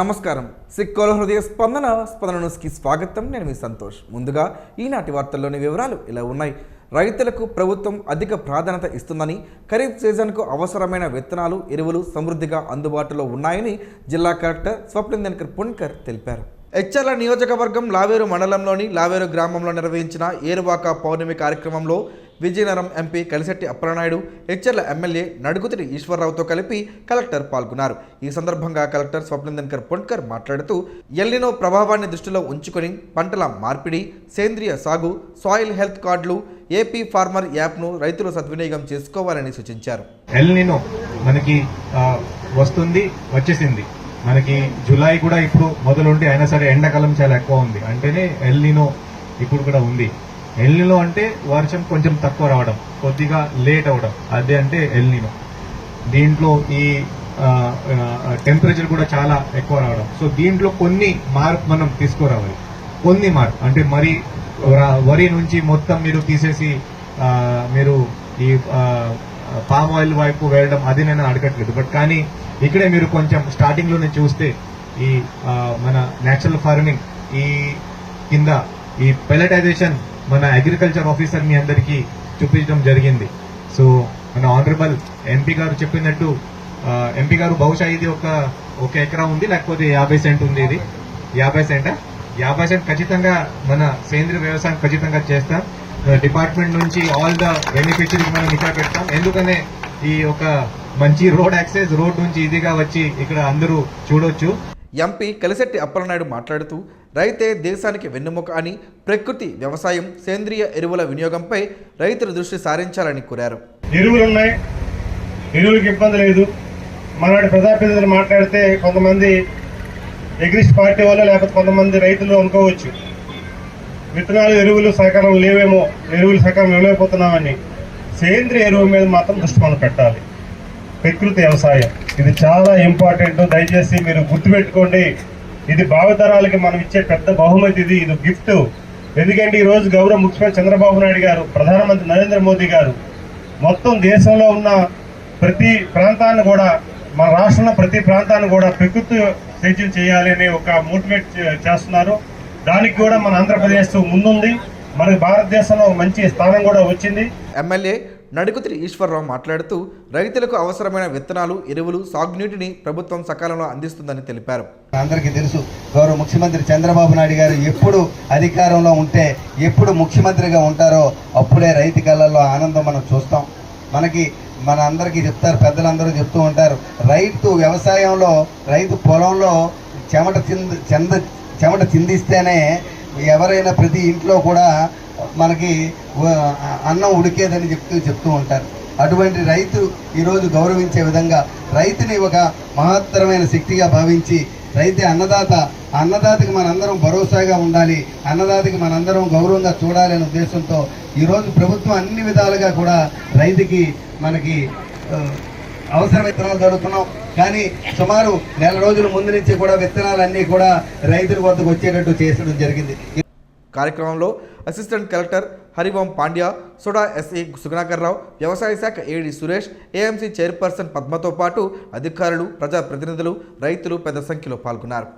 నమస్కారం. సిక్కోల హృదయ స్పందన న్యూస్కి స్వాగతం. నేను మీ సంతోష్. ముందుగా ఈనాటి వార్తల్లోని వివరాలు ఇలా ఉన్నాయి. రైతులకు ప్రభుత్వం అధిక ప్రాధాన్యత ఇస్తుందని, ఖరీఫ్ సీజన్కు అవసరమైన విత్తనాలు, ఎరువులు సమృద్ధిగా అందుబాటులో ఉన్నాయని జిల్లా కలెక్టర్ స్వప్నిందన్కర్ పుణ్కర్ తెలిపారు. ఎచ్చర్ల నియోజకవర్గం లావేరు మండలంలోని లావేరు గ్రామంలో నిర్వహించిన ఏరువాక పౌర్ణమి కార్యక్రమంలో విజయనగరం ఎంపీ కలిశెట్టి అప్పలనాయుడు, ఎచ్చర్ల ఎమ్మెల్యే నడుగుతిరి ఈశ్వరరావుతో కలిపి కలెక్టర్ పాల్గొన్నారు. ఈ సందర్భంగా కలెక్టర్ స్వప్నిందన్కర్ పుణ్కర్ మాట్లాడుతూ ఎల్నినో ప్రభావాన్ని దృష్టిలో ఉంచుకొని పంటల మార్పిడి, సేంద్రియ సాగు, సాయిల్ హెల్త్ కార్డులు, ఏపీ ఫార్మర్ యాప్ను రైతులు సద్వినియోగం చేసుకోవాలని సూచించారు. ఎల్నినో మనకి వచ్చేసింది. మనకి జూలై కూడా ఇప్పుడు మొదలుండి అయినా సరే ఎండాకాలం చాలా ఎక్కువ ఉంది అంటేనే ఎల్నినో ఇప్పుడు కూడా ఉంది. ఎల్నినో అంటే వర్షం కొంచెం తక్కువ రావడం, కొద్దిగా లేట్ అవడం, అదే అంటే ఎల్నినో. దీంట్లో ఈ టెంపరేచర్ కూడా చాలా ఎక్కువ రావడం. సో దీంట్లో కొన్ని మార్పు మనం తీసుకురావాలి. కొన్ని మార్పు అంటే మరి వరి నుంచి మొత్తం మీరు తీసేసి మీరు ఈ పామ్ ఆయిల్ వైపు వెళ్ళడం అది నేను అడగట్లేదు. బట్ కానీ ఇక్కడే మీరు కొంచెం స్టార్టింగ్ లోనే చూస్తే ఈ మన నేచురల్ ఫార్మింగ్ ఈ కింద ఈ పెలటైజేషన్ మన అగ్రికల్చర్ ఆఫీసర్ మీ అందరికీ చూపించడం జరిగింది. సో మన ఆనరబుల్ ఎంపీ గారు చెప్పినట్టు ఎంపీ గారు బహుశా ఇది ఒక ఎకరా ఉంది, లేకపోతే 50 సెంట్ ఉంది. ఇది 50 సెంట్ ఖచ్చితంగా మన సేంద్రియ వ్యవసాయం ఖచ్చితంగా చేస్తాం. డిపార్ట్మెంట్ నుంచి ఆల్ ద బెనిఫిషరీస్ మనం ఇక్కడ పెడతాం. ఎందుకనే ఈ ఒక మంచి రోడ్ యాక్సెస్, రోడ్ నుంచి ఈజీగా వచ్చి ఇక్కడ అందరూ చూడొచ్చు. ఎంపీ కలిశెట్టి అప్పలనాయుడు మాట్లాడుతూ రైతే దేశానికి వెన్నెముక అని, ప్రకృతి వ్యవసాయం, సేంద్రియ ఎరువుల వినియోగంపై రైతులు దృష్టి సారించాలని కోరారు. ఎరువులున్నాయి, ఎరువులకు ఇబ్బంది లేదు. మనవాడి ప్రజాప్రతినిధులు మాట్లాడితే కొంతమంది ఎగ్రిస్ట్ పార్టీ వాళ్ళు లేకపోతే కొంతమంది రైతులు అనుకోవచ్చు విత్తనాలు ఎరువులు సహకారం లేవేమో, ఎరువులు సహకారం ఇవ్వలేకపోతున్నామని. సేంద్రియ ఎరువు మీద మాత్రం దృష్టి మనం పెట్టాలి. ప్రకృతి వ్యవసాయం ఇది చాలా ఇంపార్టెంట్. దయచేసి మీరు గుర్తుపెట్టుకోండి. ఇది భావితరాలకి మనం ఇచ్చే పెద్ద బహుమతి. ఇది గిఫ్ట్. ఎందుకంటే ఈ రోజు గౌరవ ముఖ్యమంత్రి చంద్రబాబు నాయుడు గారు, ప్రధానమంత్రి నరేంద్ర మోదీ గారు మొత్తం దేశంలో ఉన్న ప్రతి ప్రాంతాన్ని కూడా, మన రాష్ట్రంలో ప్రతి ప్రాంతాన్ని కూడా ప్రకృతి సేద్యం చేయాలి అని ఒక మోటివేట్ చేస్తున్నారు. దానికి కూడా మన ఆంధ్రప్రదేశ్ ముందుంది. మనకి భారతదేశంలో మంచి స్థానం కూడా వచ్చింది. ఎమ్మెల్యే నడుగుతిరి ఈశ్వరరావు మాట్లాడుతూ రైతులకు అవసరమైన విత్తనాలు, ఎరువులు, సాగునీటిని ప్రభుత్వం సకాలంలో అందిస్తుందని తెలిపారు. అందరికీ తెలుసు, గౌరవ ముఖ్యమంత్రి చంద్రబాబు నాయుడు గారు ఎప్పుడు అధికారంలో ఉంటే, ఎప్పుడు ముఖ్యమంత్రిగా ఉంటారో అప్పుడే రైతు కళ్ళల్లో ఆనందం మనం చూస్తాం. మన అందరికీ చెప్తారు, పెద్దలందరూ చెప్తూ ఉంటారు, రైతు వ్యవసాయంలో, రైతు పొలంలో చెమట చిందిస్తేనే ఎవరైనా ప్రతి ఇంట్లో కూడా మనకి అన్నం ఉడికేదని చెప్తూ ఉంటారు. అటువంటి రైతు ఈరోజు గౌరవించే విధంగా రైతుని ఒక మహత్తరమైన శక్తిగా భావించి రైతే అన్నదాతకి మనందరం భరోసాగా ఉండాలి, అన్నదాతకి మనందరం గౌరవంగా చూడాలనే ఉద్దేశంతో ఈరోజు ప్రభుత్వం అన్ని విధాలుగా కూడా రైతుకి మనకి అవసరం విత్తనాలు జరుగుతున్నాం. కానీ సుమారు నెల రోజుల ముందు నుంచి కూడా విత్తనాలన్నీ కూడా రైతుల వద్దకు వచ్చేటట్టు చేసడం జరిగింది. కార్యక్రమంలో అసిస్టెంట్ కలెక్టర్ హరివం పాండ్యా, సోడా ఎస్ఈ సుగుణాకర్ రావు, వ్యవసాయ శాఖ ఏడీ సురేష్, ఏఎంసీ చైర్పర్సన్ పద్మతో పాటు అధికారులు, ప్రజాప్రతినిధులు, రైతులు పెద్ద సంఖ్యలో పాల్గొన్నారు.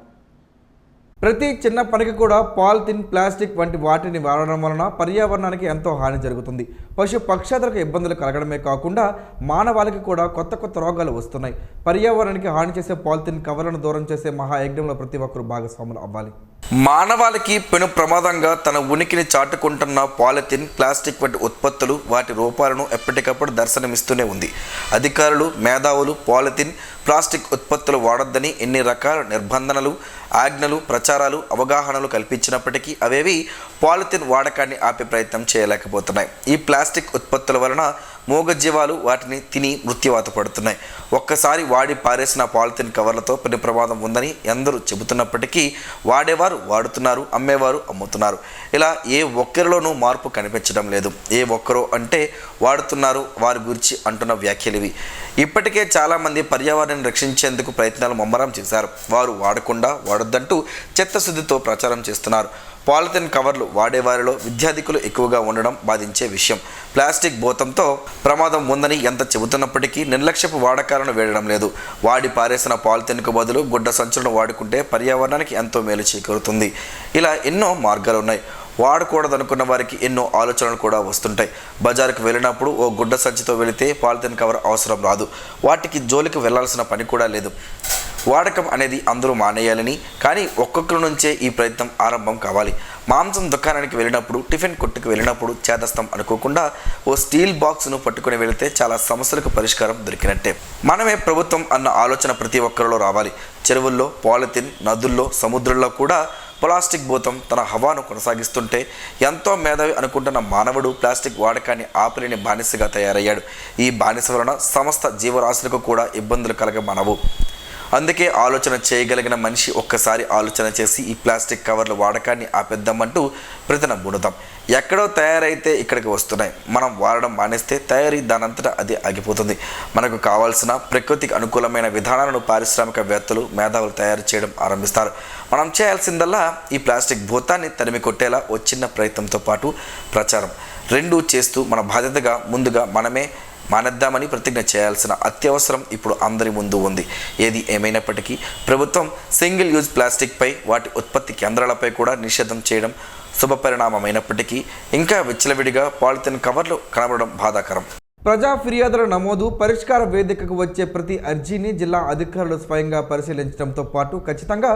ప్రతి చిన్న పనికి కూడా పాలిథిన్, ప్లాస్టిక్ వంటి వాటిని వాడడం వలన పర్యావరణానికి ఎంతో హాని జరుగుతుంది. పశు పక్షాదులకు ఇబ్బందులు కలగడమే కాకుండా మానవాళికి కూడా కొత్త రోగాలు వస్తున్నాయి. పర్యావరణానికి హాని చేసే పాలిథిన్ కవర్లను దూరం చేసే మహాయజ్ఞంలో ప్రతి ఒక్కరూ భాగస్వాములు అవ్వాలి. మానవాళికి పెను ప్రమాదంగా తన ఉనికిని చాటుకుంటున్న పాలిథిన్, ప్లాస్టిక్ వంటి ఉత్పత్తులు, వాటి రూపాలను ఎప్పటికప్పుడు దర్శనమిస్తూనే ఉంది. అధికారులు, మేధావులు పాలిథిన్, ప్లాస్టిక్ ఉత్పత్తులు వాడొద్దని ఎన్ని రకాల నిర్బంధనలు, ఆజ్ఞలు, ప్రచారాలు, అవగాహనలు కల్పించినప్పటికీ అవేవి పాలిథిన్ వాడకాన్ని ఆపే ప్రయత్నం చేయలేకపోతున్నాయి. ఈ ప్లాస్టిక్ ఉత్పత్తుల వలన మూగజీవాలు వాటిని తిని మృత్యువాత పడుతున్నాయి. ఒక్కసారి వాడి పారేసిన పాలిథిన్ కవర్లతో పెను ప్రమాదం ఉందని అందరూ చెబుతున్నప్పటికీ వాడేవారు వాడుతున్నారు, అమ్మేవారు అమ్ముతున్నారు. ఇలా ఏ ఒక్కరిలోనూ మార్పు కనిపించడం లేదు. ఏ ఒక్కరో అంటే వాడుతున్నారు వారి గురించి అంటున్న వ్యాఖ్యలు ఇవి. ఇప్పటికే చాలామంది పర్యావరణాన్ని రక్షించేందుకు ప్రయత్నాలు ముమ్మరం చేశారు. వారు వాడొద్దంటూ చిత్తశుద్ధితో ప్రచారం చేస్తున్నారు. పాలిథిన్ కవర్లు వాడేవారిలో విద్యార్థికులు ఎక్కువగా ఉండడం బాధించే విషయం. ప్లాస్టిక్ భూతంతో ప్రమాదం ఉందని ఎంత చెబుతున్నప్పటికీ నిర్లక్ష్యపు వాడకాలను వేయడం లేదు. వాడి పారేసిన పాలిథిన్కు బదులు గుడ్డ సంచులను వాడుకుంటే పర్యావరణానికి ఎంతో మేలు చేకూరుతుంది. ఇలా ఎన్నో మార్గాలు ఉన్నాయి. వాడకూడదనుకున్న వారికి ఎన్నో ఆలోచనలు కూడా వస్తుంటాయి. బజారుకు వెళ్ళినప్పుడు ఓ గుడ్డ సంచితో వెళితే పాలిథిన్ కవర్ అవసరం రాదు. వాటికి జోలికి వెళ్లాల్సిన పని కూడా లేదు. వాడకం అనేది అందరూ మానేయాలని, కానీ ఒక్కొక్కరి నుంచే ఈ ప్రయత్నం ఆరంభం కావాలి. మాంసం దుకాణానికి వెళ్ళినప్పుడు, టిఫిన్ కొట్టుకు వెళ్ళినప్పుడు చేదస్తం అనుకోకుండా ఓ స్టీల్ బాక్స్ను పట్టుకుని వెళితే చాలా సమస్యలకు పరిష్కారం దొరికినట్టే. మనమే ప్రభుత్వం అన్న ఆలోచన ప్రతి ఒక్కరిలో రావాలి. చెరువుల్లో పాలిథిన్, నదుల్లో, సముద్రంలో కూడా ప్లాస్టిక్ భూతం తన హవాను కొనసాగిస్తుంటే ఎంతో మేధావి అనుకుంటున్న మానవుడు ప్లాస్టిక్ వాడకాన్ని ఆపలేని బానిసగా తయారయ్యాడు. ఈ బానిస వలన సమస్త జీవరాశులకు కూడా ఇబ్బందులు కలగమనవు. అందుకే ఆలోచన చేయగలిగిన మనిషి ఒక్కసారి ఆలోచన చేసి ఈ ప్లాస్టిక్ కవర్ల వాడకాన్ని ఆపేద్దామంటూ ప్రతినబుణుదాం. ఎక్కడో తయారైతే ఇక్కడికి వస్తున్నాయి. మనం వాడడం మానేస్తే తయారీ దానంతటా అది ఆగిపోతుంది. మనకు కావాల్సిన ప్రకృతికి అనుకూలమైన విధానాలను పారిశ్రామికవేత్తలు, మేధావులు తయారు చేయడం ఆరంభిస్తారు. మనం చేయాల్సిందల్లా ఈ ప్లాస్టిక్ భూతాన్ని తరిమి కొట్టేలా ఓ చిన్న ప్రయత్నంతో పాటు ప్రచారం రెండూ చేస్తూ మన బాధ్యతగా ముందుగా మనమే మానేద్దామని ప్రతిజ్ఞ చేయాల్సిన అత్యవసరం ఇప్పుడు అందరి ముందు ఉంది. ఏది ఏమైనప్పటికీ ప్రభుత్వం సింగిల్ యూజ్ ప్లాస్టిక్పై, వాటి ఉత్పత్తి కేంద్రాలపై కూడా నిషేధం చేయడం శుభపరిణామమైనప్పటికీ ఇంకా విచ్చలవిడిగా పాలిథిన్ కవర్లు కనబడడం బాధాకరం. ప్రజా ఫిర్యాదుల నమోదు, పరిష్కార వేదికకు వచ్చే ప్రతి అర్జీని జిల్లా అధికారులు స్వయంగా పరిశీలించడంతో పాటు ఖచ్చితంగా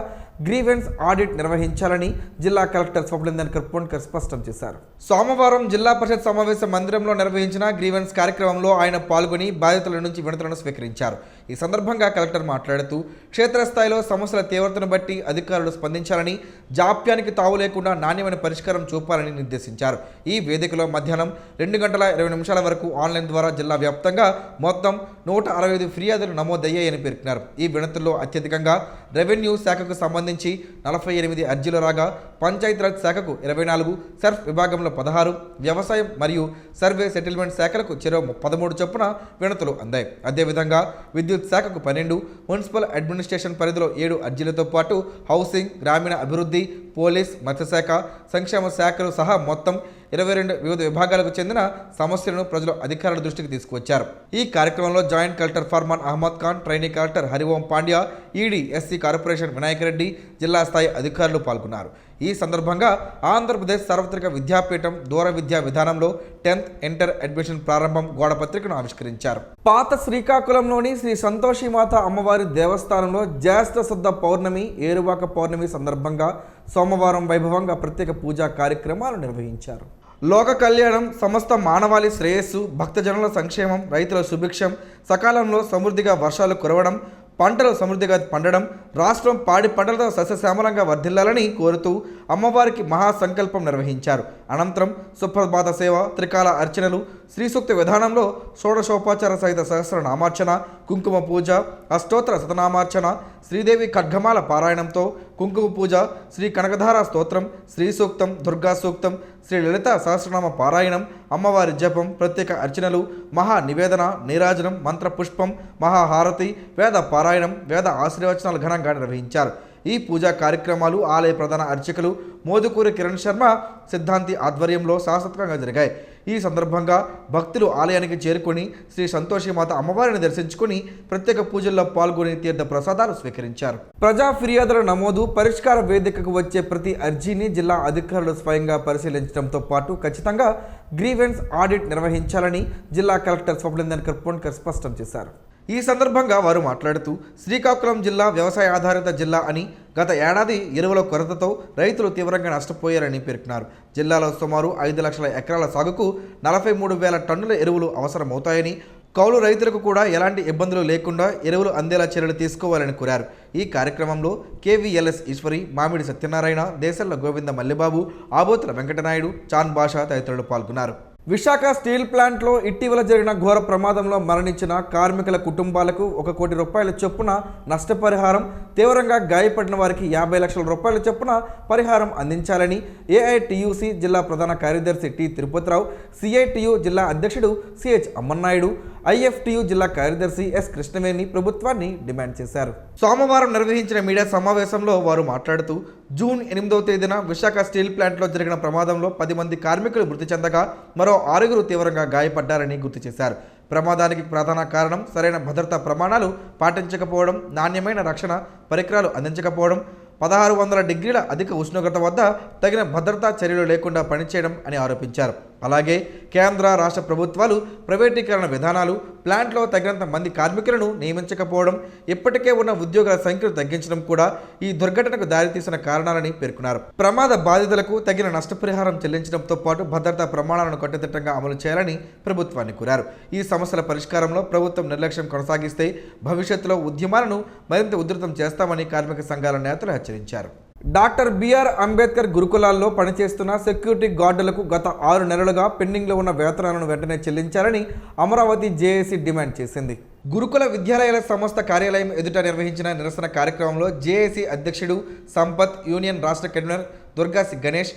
గ్రీవెన్స్ ఆడిట్ నిర్వహించాలని జిల్లా కలెక్టర్ స్వప్నిందన్ కర్పోన్కర్ స్పష్టం చేశారు. సోమవారం జిల్లా పరిషత్ సమావేశ మందిరంలో నిర్వహించిన గ్రీవెన్స్ కార్యక్రమంలో ఆయన పాల్గొని బాధితుల నుంచి వినతులను స్వీకరించారు. ఈ సందర్భంగా కలెక్టర్ మాట్లాడుతూ క్షేత్రస్థాయిలో సమస్యల తీవ్రతను బట్టి అధికారులు స్పందించాలని, జాప్యానికి తావు లేకుండా నాణ్యమైన పరిష్కారం చూపాలని నిర్దేశించారు. ఈ వేదికలో మధ్యాహ్నం 2 గంటల 20 నిమిషాల వరకు ఆన్లైన్ ద్వారా జిల్లా వ్యాప్తంగా మొత్తం 165 ఫిర్యాదులు నమోదయ్యాయని పేర్కొన్నారు. ఈ వినతుల్లో అత్యధికంగా రెవెన్యూ శాఖకు సంబంధించి 48 అర్జీలు రాగా, పంచాయతీరాజ్ శాఖకు 24, సర్ఫ్ విభాగంలో 16, వ్యవసాయం మరియు సర్వే సెటిల్మెంట్ శాఖలకు చెరో 13 చొప్పున వినతులు అందాయి. అదేవిధంగా విద్యుత్ శాఖకు 12, మున్సిపల్ అడ్మినిస్ట్రేషన్ పరిధిలో 7 అర్జీలతో పాటు హౌసింగ్, గ్రామీణ అభివృద్ధి, పోలీస్, మత్స్యశాఖ, సంక్షేమ శాఖలు సహా మొత్తం 22 వివిధ విభాగాలకు చెందిన సమస్యలను ప్రజలు అధికారుల దృష్టికి తీసుకువచ్చారు. ఈ కార్యక్రమంలో joint collector Farman Ahmed Khan, trainee collector Hariom Pandya, ED, SC corporation Vinayak Reddy, జిల్లా స్థాయి అధికారులు పాల్గొన్నారు. ఈ సందర్భంగా ఆంధ్రప్రదేశ్ సార్వత్రిక విద్యాపీఠం దూర విద్యా విధానంలో 10th ఇంటర్ అడ్మిషన్ ప్రారంభం గోడపత్రికను ఆవిష్కరించారు. పాత శ్రీకాకుళంలోని శ్రీ సంతోషిమాత అమ్మవారి దేవస్థానంలో జ్యేష్ఠ శుద్ధ పౌర్ణమి, ఏరువాక పౌర్ణమి సందర్భంగా సోమవారం వైభవంగా ప్రత్యేక పూజా కార్యక్రమాలు నిర్వహించారు. లోక కళ్యాణం, సమస్త మానవాళి శ్రేయస్సు, భక్తజనుల సంక్షేమం, రైతుల సుభిక్షం, సకాలంలో సమృద్ధిగా వర్షాలు కురవడం, పంటలు సమృద్ధిగా పండడం, రాష్ట్రం పాడి పంటలతో సస్యశ్యామలంగా వర్ధిల్లాలని కోరుతూ అమ్మవారికి మహాసంకల్పం నిర్వహించారు. అనంతరం సుప్రభాత సేవ, త్రికాల అర్చనలు, శ్రీ సూక్త విధానంలో షోడశోపచార సహిత సహస్రనామార్చన, కుంకుమ పూజ, అష్టోత్తర శతనామార్చన, శ్రీదేవి ఖడ్గమాల పారాయణంతో కుంకుమ పూజ, శ్రీ కనకధార స్తోత్రం, శ్రీ సూక్తం, దుర్గా సూక్తం, శ్రీ లలిత సహస్రనామ పారాయణం, అమ్మవారి జపం, ప్రత్యేక అర్చనలు, మహా నివేదన, నీరాజనం, మంత్రపుష్పం, మహాహారతి, వేద పారాయణం, వేద ఆశీర్వచనాలు ఘనంగా నిర్వహించారు. ఈ పూజా కార్యక్రమాలు ఆలయ ప్రధాన అర్చకులు మోదుకూరి కిరణ్ శర్మ సిద్ధాంతి ఆధ్వర్యంలో శాశ్వతంగా జరిగాయి. ఈ సందర్భంగా భక్తులు ఆలయానికి చేరుకొని శ్రీ సంతోషిమాత అమ్మవారిని దర్శించుకుని ప్రత్యేక పూజల్లో పాల్గొని తీర్థ ప్రసాదాలు స్వీకరించారు. ప్రజా ఫిర్యాదుల నమోదు, పరిష్కార వేదికకు వచ్చే ప్రతి అర్జీని జిల్లా అధికారులు స్వయంగా పరిశీలించడంతో పాటు ఖచ్చితంగా గ్రీవెన్స్ ఆడిట్ నిర్వహించాలని జిల్లా కలెక్టర్ స్వప్నిందన్ కర్పోన్కర్ స్పష్టం చేశారు. ఈ సందర్భంగా వారు మాట్లాడుతూ శ్రీకాకుళం జిల్లా వ్యవసాయ ఆధారిత జిల్లా అని, గత ఏడాది ఎరువుల కొరతతో రైతులు తీవ్రంగా నష్టపోయారని పేర్కొన్నారు. జిల్లాలో సుమారు 5 లక్షల ఎకరాల సాగుకు 43,000 టన్నుల ఎరువులు అవసరమవుతాయని, కౌలు రైతులకు కూడా ఎలాంటి ఇబ్బందులు లేకుండా ఎరువులు అందేలా చర్యలు తీసుకోవాలని కోరారు. ఈ కార్యక్రమంలో కేవీఎల్ఎస్ ఈశ్వరి, మామిడి సత్యనారాయణ, దేశంలో గోవింద మల్లిబాబు, ఆబోతుల వెంకటనాయుడు, చాన్ బాషా తదితరులు పాల్గొన్నారు. విశాఖ స్టీల్ ప్లాంట్లో ఇటీవల జరిగిన ఘోర ప్రమాదంలో మరణించిన కార్మికుల కుటుంబాలకు 1 కోటి రూపాయల చొప్పున నష్టపరిహారం, తీవ్రంగా గాయపడిన వారికి 50 లక్షల రూపాయల చొప్పున పరిహారం అందించాలని ఏఐటియుసి జిల్లా ప్రధాన కార్యదర్శి టి తిరుపతిరావు, సిఐటియు జిల్లా అధ్యక్షుడు సిహెచ్ అమ్మన్నాయుడు, ఐఎఫ్టియు జిల్లా కార్యదర్శి ఎస్ కృష్ణవేణి ప్రభుత్వాన్ని డిమాండ్ చేశారు. సోమవారం నిర్వహించిన మీడియా సమావేశంలో వారు మాట్లాడుతూ జూన్ 8వ తేదీన విశాఖ స్టీల్ ప్లాంట్లో జరిగిన ప్రమాదంలో 10 మంది కార్మికులు మృతి చెందగా మరో 6 తీవ్రంగా గాయపడ్డారని గుర్తు చేశారు. ప్రమాదానికి ప్రధాన కారణం సరైన భద్రతా ప్రమాణాలు పాటించకపోవడం, నాణ్యమైన రక్షణ పరికరాలు అందించకపోవడం, 1600 డిగ్రీల అధిక ఉష్ణోగ్రత వద్ద తగిన భద్రతా చర్యలు లేకుండా పనిచేయడం అని ఆరోపించారు. అలాగే కేంద్ర రాష్ట్ర ప్రభుత్వాలు ప్రైవేటీకరణ విధానాలు, ప్లాంట్లో తగినంత మంది కార్మికులను నియమించకపోవడం, ఇప్పటికే ఉన్న ఉద్యోగుల సంఖ్యను తగ్గించడం కూడా ఈ దుర్ఘటనకు దారితీసిన కారణాలని పేర్కొన్నారు. ప్రమాద బాధితులకు తగిన నష్టపరిహారం చెల్లించడంతో పాటు భద్రతా ప్రమాణాలను కట్టుదిట్టంగా అమలు చేయాలని ప్రభుత్వాన్ని కోరారు. ఈ సమస్యల పరిష్కారంలో ప్రభుత్వం నిర్లక్ష్యం కొనసాగిస్తే భవిష్యత్తులో ఉద్యమాలను మరింత ఉధృతం చేస్తామని కార్మిక సంఘాల నేతలు హెచ్చరించారు. డాక్టర్ బిఆర్ అంబేద్కర్ గురుకులాల్లో పనిచేస్తున్న సెక్యూరిటీ గార్డులకు గత 6 నెలలుగా పెండింగ్లో ఉన్న వేతనాలను వెంటనే చెల్లించాలని అమరావతి జేఏసీ డిమాండ్ చేసింది. గురుకుల విద్యాలయాల సంస్థ కార్యాలయం ఎదుట నిర్వహించిన నిరసన కార్యక్రమంలో జేఏసీ అధ్యక్షుడు సంపత్, యూనియన్ రాష్ట్ర కన్వీనర్ దుర్గాసి గణేష్,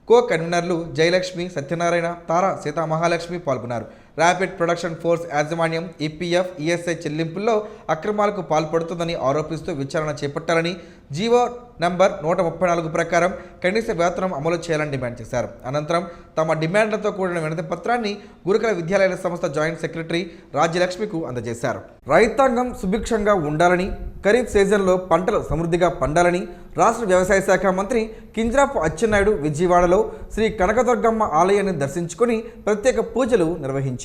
కో కన్వీనర్లు జయలక్ష్మి, సత్యనారాయణ, తారా సీతామహాలక్ష్మి పాల్గొన్నారు. ర్యాపిడ్ ప్రొడక్షన్ ఫోర్స్ యాజమాన్యం ఈపీఎఫ్, ఈఎస్ఐ చెల్లింపుల్లో అక్రమాలకు పాల్పడుతుందని ఆరోపిస్తూ విచారణ చేపట్టాలని, జీవో నంబర్ 134 ప్రకారం కనీస వేతనం అమలు చేయాలని డిమాండ్ చేశారు. అనంతరం తమ డిమాండ్లతో కూడిన వినతి పత్రాన్ని గురుకుల విద్యాలయాల సంస్థ జాయింట్ సెక్రటరీ రాజ్యలక్ష్మికు అందజేశారు. రైతాంగం సుభిక్షంగా ఉండాలని, ఖరీఫ్ సీజన్లో పంటలు సమృద్ధిగా పండాలని రాష్ట్ర వ్యవసాయ శాఖ మంత్రి కింజరాపు అచ్చెన్నాయుడు విజయవాడలో శ్రీ కనకదుర్గమ్మ ఆలయాన్ని దర్శించుకుని ప్రత్యేక పూజలు నిర్వహించారు.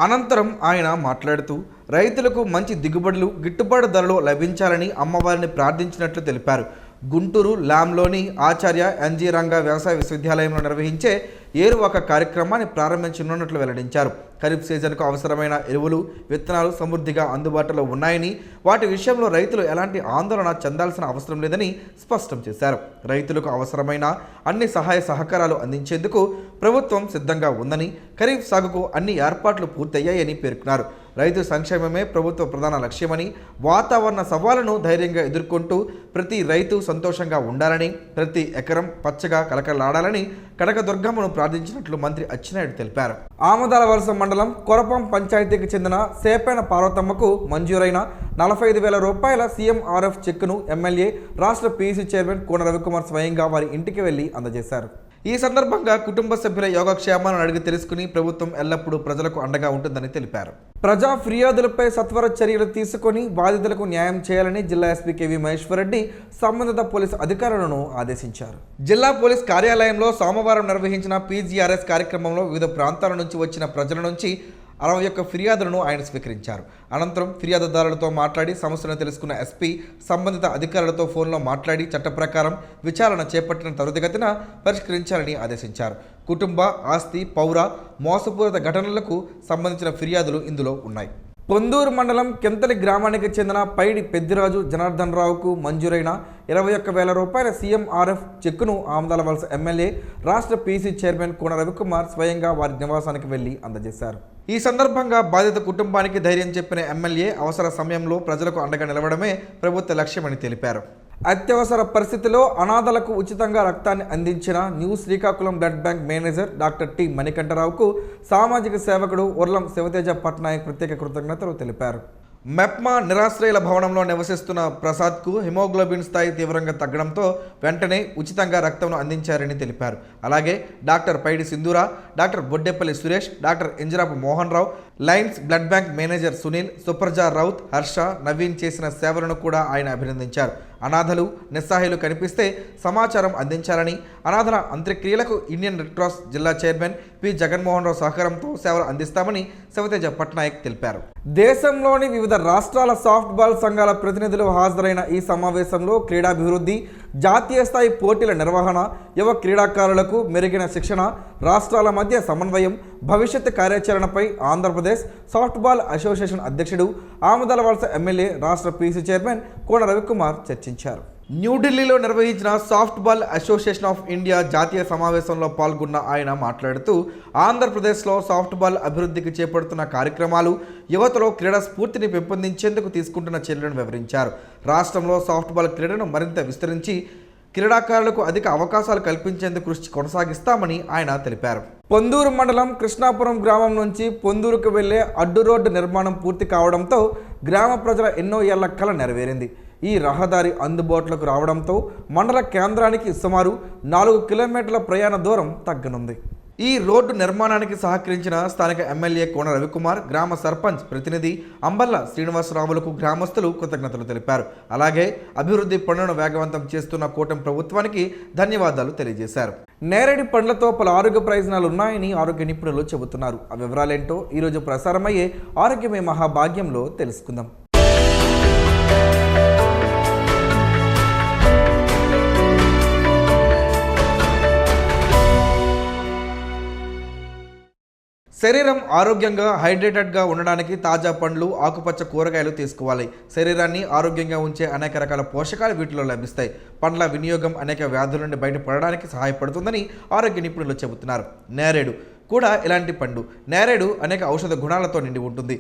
అనంతరం ఆయన మాట్లాడుతూ రైతులకు మంచి దిగుబడులు, గిట్టుబాటు ధరలు లభించాలని అమ్మవారిని ప్రార్థించినట్లు తెలిపారు. గుంటూరు ల్యాంలోని ఆచార్య ఎన్జీ రంగా వ్యవసాయ విశ్వవిద్యాలయంలో నిర్వహించే ఏరువాక కార్యక్రమాన్ని ప్రారంభించనున్నట్లు వెల్లడించారు. ఖరీఫ్ సీజన్కు అవసరమైన ఎరువులు, విత్తనాలు సమృద్ధిగా అందుబాటులో ఉన్నాయని, వాటి విషయంలో రైతులు ఎలాంటి ఆందోళన చెందాల్సిన అవసరం లేదని స్పష్టం చేశారు. రైతులకు అవసరమైన అన్ని సహాయ సహకారాలు అందించేందుకు ప్రభుత్వం సిద్ధంగా ఉందని, ఖరీఫ్ సాగుకు అన్ని ఏర్పాట్లు పూర్తయ్యాయని పేర్కొన్నారు. రైతు సంక్షేమమే ప్రభుత్వ ప్రధాన లక్ష్యమని, వాతావరణ సవాళ్లను ధైర్యంగా ఎదుర్కొంటూ ప్రతి రైతు సంతోషంగా ఉండాలని, ప్రతి ఎకరం పచ్చగా కలకలాడాలని కనకదుర్గమ్మను ప్రార్థించినట్లు మంత్రి అచ్చెన్నాయుడు తెలిపారు. ఆమదాలవలస మండలం కొరపం పంచాయతీకి చెందిన సేపేన పార్వతమ్మకు మంజూరైన 45,000 రూపాయల సీఎంఆర్ఎఫ్ చెక్కును ఎమ్మెల్యే, రాష్ట్ర పీసీ చైర్మన్ కోన రవికుమార్ స్వయంగా వారి ఇంటికి వెళ్లి అందజేశారు. ఈ సందర్భంగా కుటుంబ సభ్యుల యోగక్షేమాలను అడిగి తెలుసుకుని ప్రభుత్వం ఎల్లప్పుడూ ప్రజలకు అండగా ఉంటుందని తెలిపారు. ప్రజా ఫిర్యాదులపై సత్వర చర్యలు తీసుకొని బాధితులకు న్యాయం చేయాలని జిల్లా ఎస్పీ కేవీ మహేశ్వరరెడ్డి సంబంధిత పోలీసు అధికారులను ఆదేశించారు. జిల్లా పోలీస్ కార్యాలయంలో సోమవారం నిర్వహించిన పీజీఆర్ఎస్ కార్యక్రమంలో వివిధ ప్రాంతాల నుంచి వచ్చిన ప్రజల నుంచి 61 ఫిర్యాదులను ఆయన స్వీకరించారు. అనంతరం ఫిర్యాదుదారులతో మాట్లాడి సమస్యలను తెలుసుకున్న ఎస్పీ సంబంధిత అధికారులతో ఫోన్లో మాట్లాడి చట్ట ప్రకారం విచారణ చేపట్టిన త్వరితగతిన పరిష్కరించాలని ఆదేశించారు. కుటుంబ, ఆస్తి, పౌర మోసపూరిత ఘటనలకు సంబంధించిన ఫిర్యాదులు ఇందులో ఉన్నాయి. పొందూరు మండలం కెంతలి గ్రామానికి చెందిన పైడి పెద్దిరాజు జనార్దన్ రావుకు మంజూరైన 21,000 రూపాయల సీఎంఆర్ఎఫ్ చెక్కును ఆమదాలవలస ఎమ్మెల్యే, రాష్ట్ర పీసీ చైర్మన్ కోన రవికుమార్ స్వయంగా వారి నివాసానికి వెళ్లి అందజేశారు. ఈ సందర్భంగా బాధిత కుటుంబానికి ధైర్యం చెప్పిన ఎమ్మెల్యే అవసర సమయంలో ప్రజలకు అండగా నిలవడమే ప్రభుత్వ లక్ష్యమని తెలిపారు. అత్యవసర పరిస్థితిలో అనాథలకు ఉచితంగా రక్తాన్ని అందించిన new Srikakulam blood bank manager doctor T మణికంఠరావుకు సామాజిక సేవకుడు ఉర్లం శివతేజ పట్నాయక్ ప్రత్యేక కృతజ్ఞతలు తెలిపారు. మెప్మా నిరాశ్రయుల భవనంలో నివసిస్తున్న ప్రసాద్కు హిమోగ్లోబిన్ స్థాయి తీవ్రంగా తగ్గడంతో వెంటనే ఉచితంగా రక్తంను అందించారని తెలిపారు. అలాగే doctor Paidi Sindhura, doctor Boddepalli Suresh, doctor Injarapu Mohan Rao, Lions blood bank manager Sunil, Supraja Raut, Harsha, Naveen చేసిన సేవలను కూడా ఆయన అభినందించారు. అనాథలు, నిస్సహాయులు కనిపిస్తే సమాచారం అందించాలని, అనాథల అంత్యక్రియలకు ఇండియన్ రెడ్ క్రాస్ జిల్లా చైర్మన్ పి జగన్మోహన్ రావు సహకారంతో సేవలు అందిస్తామని శివతేజ పట్నాయక్ తెలిపారు. దేశంలోని వివిధ రాష్ట్రాల సాఫ్ట్బాల్ సంఘాల ప్రతినిధులు హాజరైన ఈ సమావేశంలో క్రీడాభివృద్ధి, జాతీయ స్థాయి పోటీల నిర్వహణ, యువ క్రీడాకారులకు మెరుగైన శిక్షణ, రాష్ట్రాల మధ్య సమన్వయం, భవిష్యత్ కార్యాచరణపై ఆంధ్రప్రదేశ్ సాఫ్ట్బాల్ అసోసియేషన్ అధ్యక్షుడు, ఆమదాలవలస ఎమ్మెల్యే, రాష్ట్ర పీసీ చైర్మన్ కోన రవికుమార్ చర్చించారు. న్యూఢిల్లీలో నిర్వహించిన సాఫ్ట్బాల్ అసోసియేషన్ ఆఫ్ ఇండియా జాతీయ సమావేశంలో పాల్గొన్న ఆయన మాట్లాడుతూ ఆంధ్రప్రదేశ్లో సాఫ్ట్బాల్ అభివృద్ధికి చేపడుతున్న కార్యక్రమాలు, యువతలో క్రీడా స్ఫూర్తిని పెంపొందించేందుకు తీసుకుంటున్న చర్యలను వివరించారు. రాష్ట్రంలో సాఫ్ట్బాల్ క్రీడను మరింత విస్తరించి క్రీడాకారులకు అధిక అవకాశాలు కల్పించేందుకు కృషి కొనసాగిస్తామని ఆయన తెలిపారు. పొందూరు మండలం కృష్ణాపురం గ్రామం నుంచి పొందూరుకు వెళ్లే అడ్డు రోడ్డు నిర్మాణం పూర్తి కావడంతో గ్రామ ప్రజల ఎన్నో ఏళ్ల కల నెరవేరింది. ఈ రహదారి అందుబాటులోకి రావడంతో మండల కేంద్రానికి సుమారు 4 కిలోమీటర్ల ప్రయాణ దూరం తగ్గనుంది. ఈ రోడ్డు నిర్మాణానికి సహకరించిన స్థానిక ఎమ్మెల్యే కోన రవికుమార్, గ్రామ సర్పంచ్ ప్రతినిధి అంబల్ల శ్రీనివాసరావులకు గ్రామస్తులు కృతజ్ఞతలు తెలిపారు. అలాగే అభివృద్ధి పనులను వేగవంతం చేస్తున్న కూటమి ప్రభుత్వానికి ధన్యవాదాలు తెలియజేశారు. నేరేడు పండ్లతో పలు ఆరోగ్య ప్రయోజనాలు ఉన్నాయని ఆరోగ్య నిపుణులు చెబుతున్నారు. ఆ వివరాలేంటో ఈరోజు ప్రసారమయ్యే ఆరోగ్యమే మహాభాగ్యంలో తెలుసుకుందాం. శరీరం ఆరోగ్యంగా హైడ్రేటెడ్గా ఉండడానికి తాజా పండ్లు, ఆకుపచ్చ కూరగాయలు తీసుకోవాలి. శరీరాన్ని ఆరోగ్యంగా ఉంచే అనేక రకాల పోషకాలు వీటిలో లభిస్తాయి. పండ్ల వినియోగం అనేక వ్యాధుల నుండి బయటపడడానికి సహాయపడుతుందని ఆరోగ్య నిపుణులు చెబుతున్నారు. నేరేడు కూడా ఇలాంటి పండు. నేరేడు అనేక ఔషధ గుణాలతో నిండి ఉంటుంది.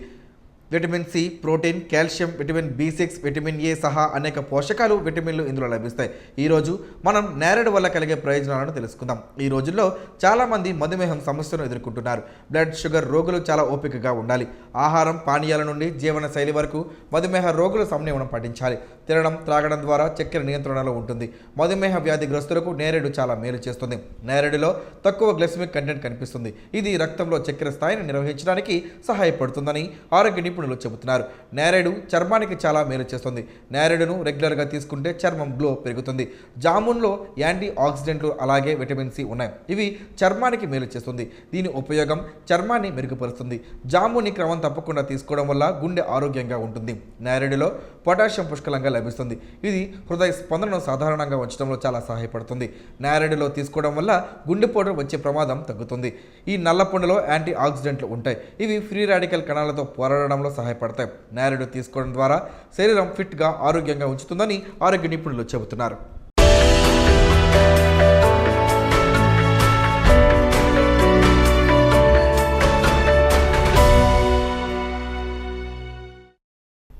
Vitamin C, protein, calcium, vitamin B6, vitamin A సహా అనేక పోషకాలు, విటమిన్లు ఇందులో లభిస్తాయి. ఈరోజు మనం నేరేడు వల్ల కలిగే ప్రయోజనాలను తెలుసుకుందాం. ఈ రోజుల్లో చాలామంది మధుమేహం సమస్యను ఎదుర్కొంటున్నారు. బ్లడ్ షుగర్ రోగులు చాలా ఓపికగా ఉండాలి. ఆహారం, పానీయాల నుండి జీవన శైలి వరకు మధుమేహ రోగులు సంయమనం పాటించాలి. తినడం, త్రాగడం ద్వారా చక్కెర నియంత్రణలో ఉంటుంది. మధుమేహ వ్యాధిగ్రస్తులకు నేరేడు చాలా మేలు చేస్తుంది. నేరేడులో తక్కువ గ్లైసెమిక్ కంటెంట్ కనిపిస్తుంది. ఇది రక్తంలో చక్కెర స్థాయిని నిర్వహించడానికి సహాయపడుతుందని ఆరోగ్య నిపుణులు చెబుతున్నారు. నేరేడు చర్మానికి చాలా మేలు చేస్తుంది. నేరేడును రెగ్యులర్గా తీసుకుంటే చర్మం గ్లో పెరుగుతుంది. జామున్లో యాంటీ ఆక్సిడెంట్లు అలాగే విటమిన్ సి ఉన్నాయి. ఇవి చర్మానికి మేలు చేస్తుంది. దీని ఉపయోగం చర్మాన్ని మెరుగుపరుస్తుంది. జాముని క్రమం తప్పకుండా తీసుకోవడం వల్ల గుండె ఆరోగ్యంగా ఉంటుంది. నేరేడులో పొటాషియం పుష్కలంగా లభిస్తుంది. ఇది హృదయ స్పందనను సాధారణంగా ఉంచడంలో చాలా సహాయపడుతుంది. నేరేడులో తీసుకోవడం వల్ల గుండెపోటు వచ్చే ప్రమాదం తగ్గుతుంది. ఈ నల్ల పండులో యాంటీ ఆక్సిడెంట్లు ఉంటాయి. ఇవి ఫ్రీ రాడికల్ కణాలతో పోరాడడంలో సహాయపడతాయి. నేరేడు తీసుకోవడం ద్వారా శరీరం ఫిట్గా ఆరోగ్యంగా ఉంచుతుందని ఆరోగ్య నిపుణులు చెబుతున్నారు.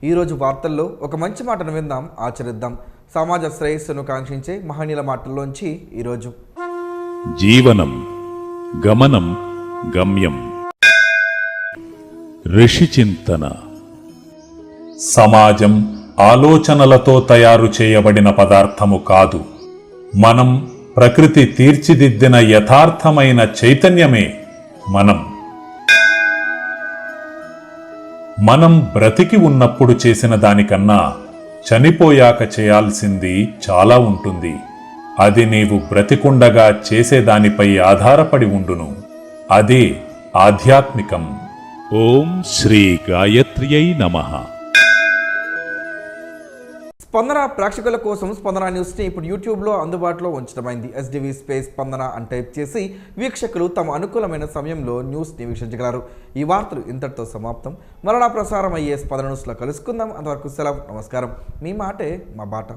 ఈరోజు వార్తల్లో ఒక మంచి మాటను విందాం, ఆచరిద్దాం. సమాజ శ్రేయస్సును కాంక్షించే మహనీయుల మాటల్లోంచి ఈరోజు. జీవనం గమనం గమ్యం. ఋషి చింతన. సమాజం ఆలోచనలతో తయారు చేయబడిన పదార్థము కాదు. మనం ప్రకృతి తీర్చిదిద్దిన యథార్థమైన చైతన్యమే మనం బ్రతికి ఉన్నప్పుడు చేసిన దానికన్నా చనిపోయాక చేయాల్సింది చాలా ఉంటుంది. అది నీవు బ్రతికుండగా చేసేదానిపై ఆధారపడి ఉండును. అదే ఆధ్యాత్మికం. ఓం శ్రీ గాయత్ర్యై నమః. స్పందన ప్రేక్షకుల కోసం స్పందన న్యూస్ని ఇప్పుడు యూట్యూబ్లో అందుబాటులో ఉంచడమైంది. SDV స్పేస్ స్పందన అని టైప్ చేసి వీక్షకులు తమ అనుకూలమైన సమయంలో న్యూస్ని వీక్షించగలరు. ఈ వార్తలు ఇంతటితో సమాప్తం. మరలా ప్రసారం అయ్యే స్పందన న్యూస్లో కలుసుకుందాం. అంతవరకు సెలవు, నమస్కారం. మీ మాటే మా బాట.